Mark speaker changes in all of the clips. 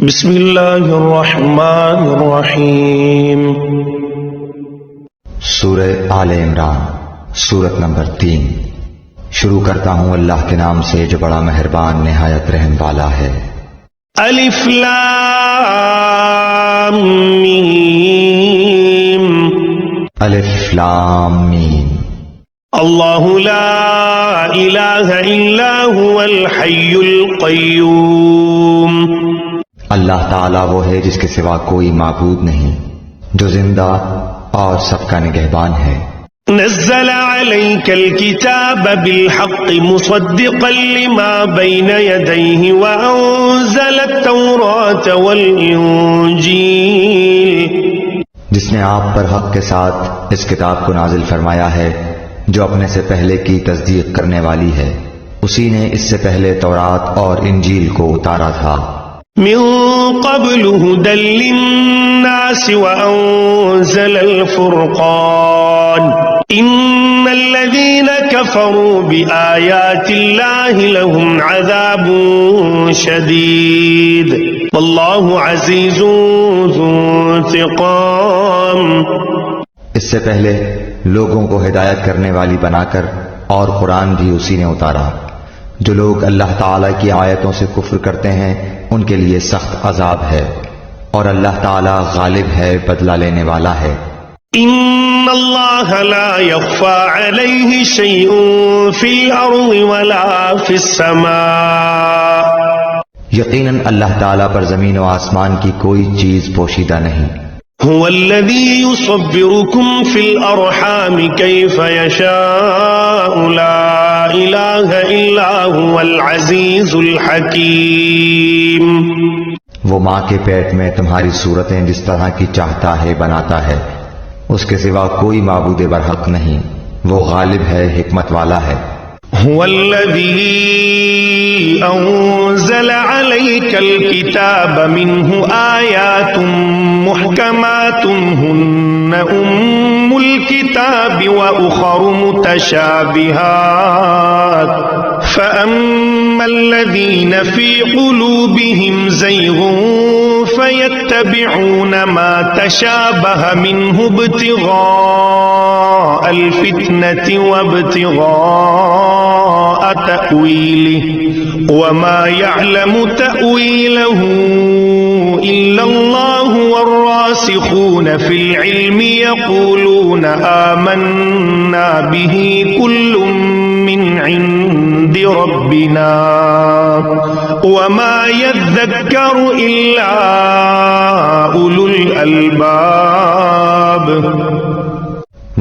Speaker 1: بسم اللہ الرحمن الرحیم۔
Speaker 2: سورہ آل عمران، سورت نمبر 3۔ شروع کرتا ہوں اللہ کے نام سے جو بڑا مہربان نہایت رحم والا ہے۔
Speaker 1: الف لام میم۔
Speaker 2: الف لام میم۔
Speaker 1: اللہ لا الہ الا هو الحی القیوم۔
Speaker 2: اللہ تعالیٰ وہ ہے جس کے سوا کوئی معبود نہیں، جو زندہ اور سب کا نگہبان ہے۔
Speaker 1: نزل عليك الكتاب بالحق مصدقا لما بين يديه وأنزل التوراة والإنجيل۔
Speaker 2: جس نے آپ پر حق کے ساتھ اس کتاب کو نازل فرمایا ہے جو اپنے سے پہلے کی تصدیق کرنے والی ہے، اسی نے اس سے پہلے تورات اور انجیل کو اتارا تھا۔
Speaker 1: من قبل هدى للناس وأنزل الفرقان إن الذين كفروا بآيات الله لهم عذاب شديد والله عزيز ذو انتقام۔
Speaker 2: اس سے پہلے لوگوں کو ہدایت کرنے والی بنا کر اور قرآن بھی اسی نے اتارا۔ جو لوگ اللہ تعالیٰ کی آیتوں سے کفر کرتے ہیں ان کے لیے سخت عذاب ہے، اور اللہ تعالیٰ غالب ہے، بدلہ لینے والا ہے۔
Speaker 1: ان اللہ لا يخفى عليه شيء في الارض ولا في السماء۔
Speaker 2: یقیناً اللہ تعالیٰ پر زمین و آسمان کی کوئی چیز پوشیدہ نہیں۔
Speaker 1: هو الذي يصبركم في الأرحام كيف يشاء لا إله إلا هو العزيز الحكيم۔
Speaker 2: وہ ماں کے پیٹ میں تمہاری صورتیں جس طرح کی چاہتا ہے بناتا ہے، اس کے سوا کوئی معبود برحق نہیں، وہ غالب ہے، حکمت والا ہے۔
Speaker 1: هو الذي أنزل عليك الكتاب منه آيات محكمات هن أم الكتاب وأخر متشابهات فأما الذين في قلوبهم زيغ فيتبعون ما تشابه منه ابتغاء الفتنة وابتغاء تأويله وما يعلم تأويله إلا الله والراسخون في العلم يقولون آمنا به كل من عند ربنا وما يذكر إلا أولو الألباب۔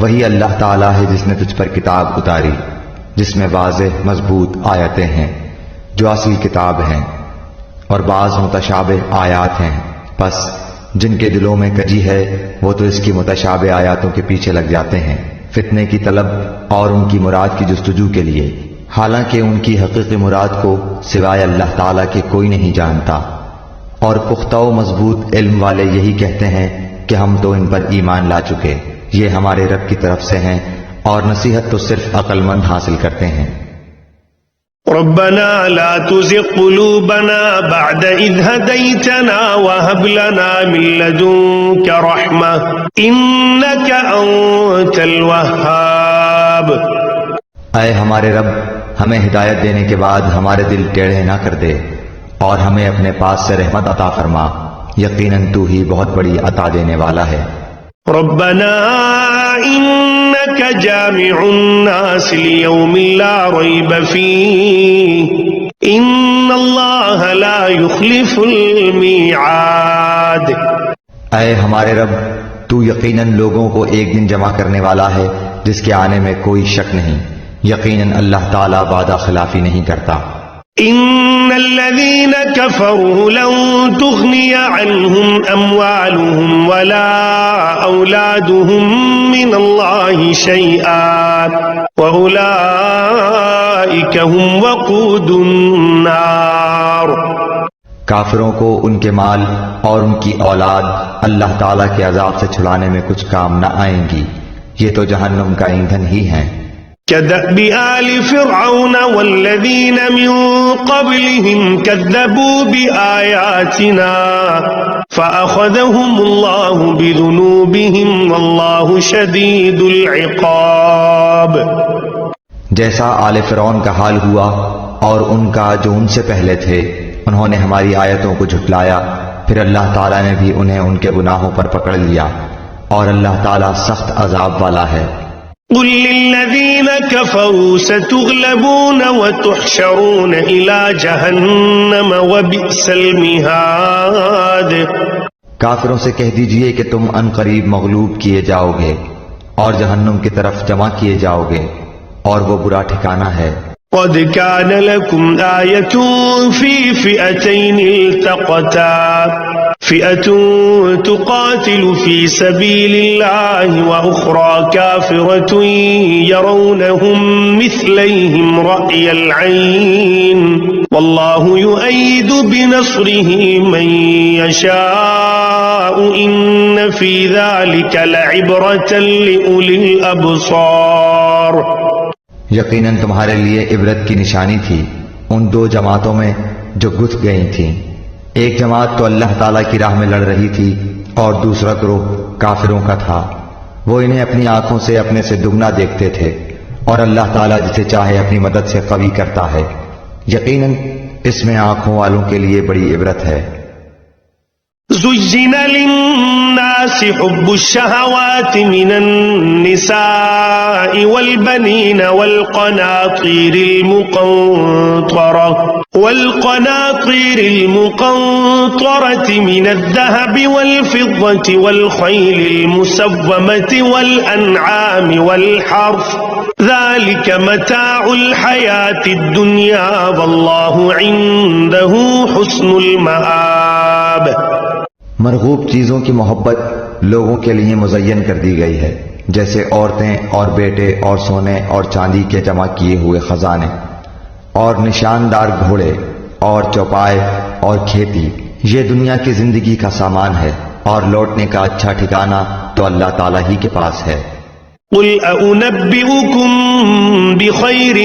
Speaker 2: وہی اللہ تعالیٰ ہے جس نے تجھ پر کتاب اتاری جس میں واضح مضبوط آیتیں ہیں جو اصل کتاب ہیں، اور بعض متشابہ آیات ہیں، پس جن کے دلوں میں کجی ہے وہ تو اس کی متشابہ آیاتوں کے پیچھے لگ جاتے ہیں، فتنے کی طلب اور ان کی مراد کی جستجو کے لیے، حالانکہ ان کی حقیقی مراد کو سوائے اللہ تعالیٰ کے کوئی نہیں جانتا۔ اور پختہ و مضبوط علم والے یہی کہتے ہیں کہ ہم تو ان پر ایمان لا چکے، یہ ہمارے رب کی طرف سے ہیں، اور نصیحت تو صرف عقل مند حاصل کرتے ہیں۔
Speaker 1: ربنا لا تزغ قلوبنا بعد إذ هديتنا وهب لنا من لدنك رحمة إنك أنت الوهاب۔
Speaker 2: اے ہمارے رب، ہمیں ہدایت دینے کے بعد ہمارے دل ٹیڑھے نہ کر دے، اور ہمیں اپنے پاس سے رحمت عطا فرما، یقیناً تو ہی بہت بڑی عطا دینے والا ہے۔
Speaker 1: ربنا إنك جامع الناس ليوم لا ريب فيه إن الله لا يخلف الميعاد۔
Speaker 2: اے ہمارے رب، تو یقیناً لوگوں کو ایک دن جمع کرنے والا ہے جس کے آنے میں کوئی شک نہیں، یقیناً اللہ تعالیٰ وعدہ خلافی نہیں کرتا۔
Speaker 1: ان الذين كفروا لن تغني عنهم اموالهم ولا اولادهم من الله شيئا واولئك هم وقود النار۔
Speaker 2: کافروں کو ان کے مال اور ان کی اولاد اللہ تعالیٰ کے عذاب سے چھڑانے میں کچھ کام نہ آئیں گی، یہ تو جہنم کا ایندھن ہی ہیں۔
Speaker 1: كدأب آل فرعون والذين من قبلهم كذبوا بآياتنا فأخذهم الله بذنوبهم والله شديد العقاب.
Speaker 2: جیسا آل فرعون کا حال ہوا اور ان کا جو ان سے پہلے تھے، انہوں نے ہماری آیتوں کو جھٹلایا، پھر اللہ تعالیٰ نے بھی انہیں ان کے گناہوں پر پکڑ لیا، اور اللہ تعالیٰ سخت عذاب والا ہے.
Speaker 1: قل للذين كفروا ستغلبون وتحشرون إلى جهنم وبئس المهاد.
Speaker 2: کافروں سے کہہ دیجئے کہ تم ان قریب مغلوب کیے جاؤ گے اور جہنم کی طرف جمع کیے جاؤ گے، اور وہ برا ٹھکانہ ہے.
Speaker 1: قد كان لكم آية في فئتين التقتا فئة تقاتل في سبيل الله وأخرى كافرة يرونهم مثليهم رأي العين والله يؤيد بنصره من يشاء إن في ذلك لعبرة لأولي الأبصار.
Speaker 2: یقیناً تمہارے لیے عبرت کی نشانی تھی ان دو جماعتوں میں جو گھس گئی تھیں. ایک جماعت تو اللہ تعالیٰ کی راہ میں لڑ رہی تھی اور دوسرا گروہ کافروں کا تھا. وہ انہیں اپنی آنکھوں سے اپنے سے دگنا دیکھتے تھے، اور اللہ تعالیٰ جسے چاہے اپنی مدد سے قوی کرتا ہے. یقیناً اس میں آنکھوں والوں کے لیے بڑی عبرت ہے.
Speaker 1: زين للناس حب الشهوات من النساء والبنين والقناطير المقنطرة من الذهب والفضة والخيل المسومة والأنعام والحرث ذلك متاع الحياة الدنيا والله عنده حسن المآب.
Speaker 2: مرغوب چیزوں کی محبت لوگوں کے لیے مزین کر دی گئی ہے، جیسے عورتیں اور بیٹے اور سونے اور چاندی کے جمع کیے ہوئے خزانے اور نشاندار گھوڑے اور چوپائے اور کھیتی. یہ دنیا کی زندگی کا سامان ہے، اور لوٹنے کا اچھا ٹھکانہ تو اللہ تعالیٰ ہی کے پاس ہے.
Speaker 1: قل أنبئكم بخير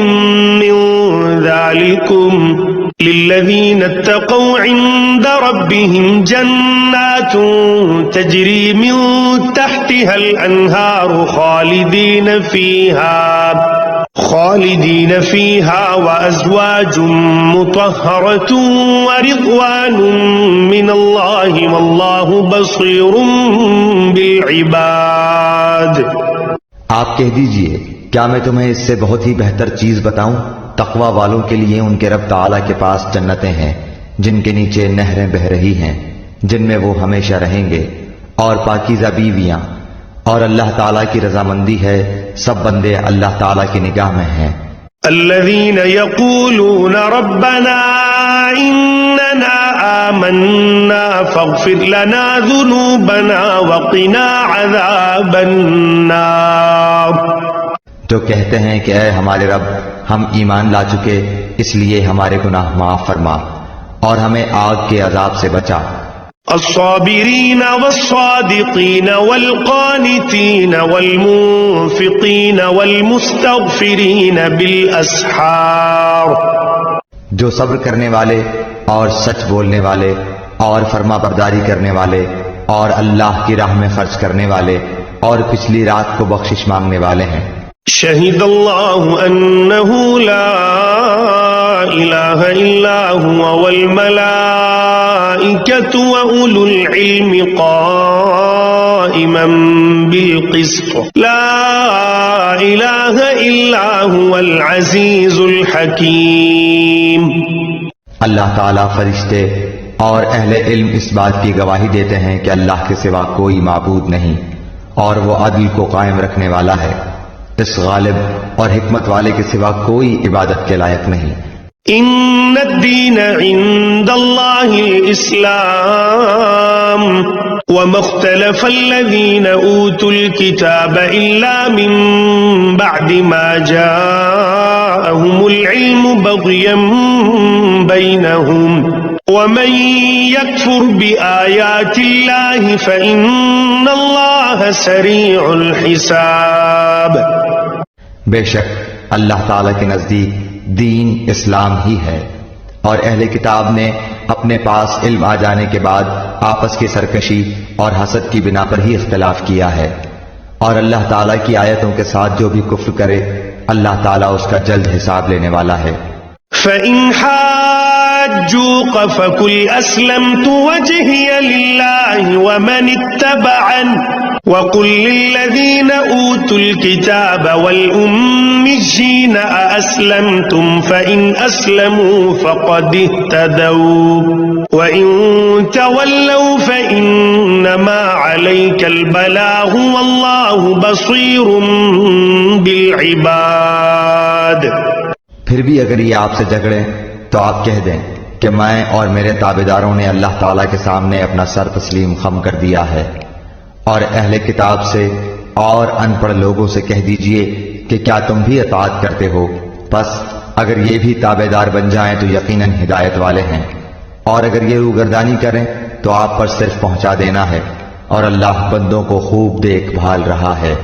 Speaker 1: من ذلكم للذين اتقوا عند ربهم جنات تجري من تحتها الأنهار خالدين فيها وأزواج مطهرة ورضوان من الله والله بصير بالعباد.
Speaker 2: آپ کہہ دیجئے کیا میں تمہیں اس سے بہت ہی بہتر چیز بتاؤں؟ تقوی والوں کے لیے ان کے رب تعالیٰ کے پاس جنتیں ہیں جن کے نیچے نہریں بہہ رہی ہیں، جن میں وہ ہمیشہ رہیں گے، اور پاکیزہ بیویاں، اور اللہ تعالیٰ کی رضامندی ہے. سب بندے اللہ تعالیٰ کی نگاہ میں ہیں.
Speaker 1: الذين يقولون ربنا إننا آمنا فاغفر لنا ذنوبنا وقنا عذاب النار.
Speaker 2: جو کہتے ہیں کہ اے ہمارے رب، ہم ایمان لا چکے، اس لیے ہمارے گناہ معاف فرما اور ہمیں آگ کے عذاب سے بچا.
Speaker 1: الصابرين والصادقين والقانتين والمنفقين والمستغفرين بالأسحار.
Speaker 2: جو صبر کرنے والے اور سچ بولنے والے اور فرما برداری کرنے والے اور اللہ کی راہ میں خرچ کرنے والے اور پچھلی رات کو بخشش مانگنے والے ہیں.
Speaker 1: شہد اللہ انہ لا الہ الا هو والملائکۃ وأولو العلم قائما بالقسط لا الہ الا هو العزیز الحکیم.
Speaker 2: اللہ تعالیٰ، فرشتے اور اہل علم اس بات کی گواہی دیتے ہیں کہ اللہ کے سوا کوئی معبود نہیں، اور وہ عدل کو قائم رکھنے والا ہے. اس غالب اور حکمت والے کے سوا کوئی عبادت کے لائق نہیں.
Speaker 1: ان الدین عند اللہ الاسلام وما اختلف الذین اوتوا الكتاب الا من بعد ما جاءهم العلم بغیا بینہم ومن يكفر بآيات الله فإن الله سريع الحساب.
Speaker 2: بے شک اللہ تعالیٰ کے نزدیک دین اسلام ہی ہے، اور اہل کتاب نے اپنے پاس علم آ جانے کے بعد آپس کی سرکشی اور حسد کی بنا پر ہی اختلاف کیا ہے، اور اللہ تعالیٰ کی آیتوں کے ساتھ جو بھی کفر کرے اللہ تعالیٰ اس کا جلد حساب لینے والا ہے۔
Speaker 1: فَإِنْ حَاجُّوكَ فَقُلْ أَسْلَمْتُ وَجْهِيَ لِلَّهِ وَمَنِ اتَّبَعَنِ وَقُلْ لِلَّذِينَ أُوتُوا الْكِتَابَ وَالْأُمِّيِّينَ أَأَسْلَمْتُمْ فَإِنْ أَسْلَمُوا فَقَدِ اهْتَدَوْا وَإِنْ تَوَلَّوْا فَإِنَّمَا عَلَيْكَ الْبَلَاغُ وَاللَّهُ بَصِيرٌ بِالْعِبَادِ۔
Speaker 2: پھر بھی اگر یہ آپ سے جھگڑیں تو آپ کہہ دیں کہ میں اور میرے تابعداروں نے اللہ تعالیٰ کے سامنے اپنا سر تسلیم خم کر دیا ہے، اور اہل کتاب سے اور ان پڑھ لوگوں سے کہہ دیجئے کہ کیا تم بھی اطاعت کرتے ہو؟ پس اگر یہ بھی تابعدار بن جائیں تو یقیناً ہدایت والے ہیں، اور اگر یہ روگردانی کریں تو آپ پر صرف پہنچا دینا ہے، اور اللہ بندوں کو خوب دیکھ بھال رہا ہے۔